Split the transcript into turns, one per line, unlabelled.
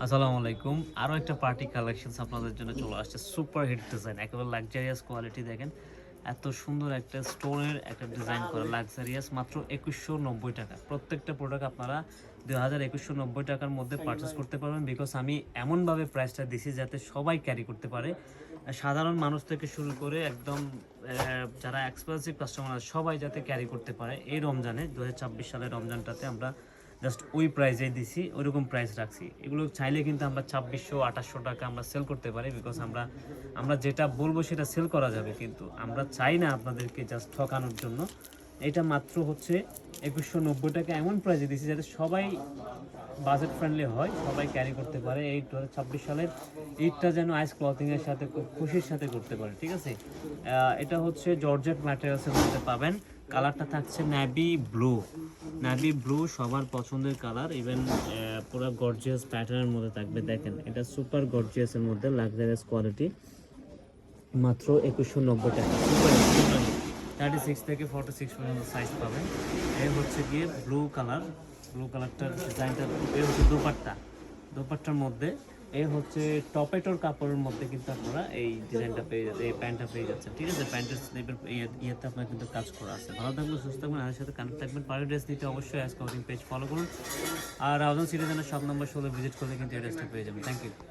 আসসালামু আলাইকুম। আরো একটা পার্টি কালেকশনস আপনাদের জন্য চলে আসছে। সুপার হিট ডিজাইন, একেবারে লাক্সারিয়াস কোয়ালিটি দেখেন। এত সুন্দর একটা স্টোনের একটা ডিজাইন করা লাক্সারিয়াস মাত্র ২১৯০ টাকা। প্রত্যেকটা প্রোডাক্ট আপনারা ২,২১৯০ টাকার মধ্যে পারচেজ করতে পারবেন। বিকজ আমি এমনভাবে প্রাইসটা দিছি যাতে সবাই ক্যারি করতে পারে। সাধারণ মানুষ থেকে শুরু করে একদম যারা এক্সপেন্সিভ কাস্টমার আছে সবাই যাতে ক্যারি করতে পারে। এই রমজানে ২০২৬ সালের রমজানটাতে আমরা জাস্ট ওই প্রাইসেই দিছি, ওইরকম প্রাইস রাখছি। এগুলো চাইলে কিন্তু আমরা ২৬০০-২৮০০ টাকা আমরা সেল করতে পারি। বিকজ আমরা যেটা বলবো সেটা সেল করা যাবে, কিন্তু আমরা চাই না আপনাদেরকে জাস্ট ঠকানোর জন্য। এটা মাত্র হচ্ছে ২১৯০ টাকা এমন প্রাইসে দিছি যাতে সবাই বাজেট ফ্রেন্ডলি হয়, সবাই ক্যারি করতে পারে। এই ২০২৬ সালের ঈদটা যেন আইস ক্লথিংয়ের সাথে খুব খুশির সাথে করতে পারে, ঠিক আছে। এটা হচ্ছে জর্জেট ম্যাটেরিয়ালসের মধ্যে পাবেন। কালারটা থাকছে নেভি ব্লু, সবার পছন্দের কালার। ইভেন পুরো গর্জিয়াস প্যাটার্নের মধ্যে থাকবে। দেখেন এটা সুপার গর্জিয়াসের মধ্যে লাক্সারিয়াস কোয়ালিটি, মাত্র ২১৯০ টাকা। সুপার 36 থেকে 46 পর্যন্ত সাইজ পাবেন। এই হচ্ছে গিয়ে ব্লু কালারটার ডিজাইনটা। এই হচ্ছে দোপাট্টার মধ্যে। এই হচ্ছে টপেটোর কাপড়ের মধ্যে কিন্তু আপনারা এই ডিজাইনটা পেয়ে যাচ্ছেন, এই প্যান্টটা পেয়ে যাচ্ছেন, ঠিক আছে। প্যান্টের স্লিপের ইয়েতে আপনার কিন্তু কাজ করা আছে। ভালো থাকবেন, সুস্থ থাকবেন, আমাদের সাথে কানেক্ট থাকবেন। পার্টি ড্রেস নিতে অবশ্যই আজকে পেজ ফলো করুন। আর রাউজান সিটিজেনের শপ নম্বর ১৬ ভিজিট করলে কিন্তু এই ড্রেসটা পেয়ে যাবেন। Thank you.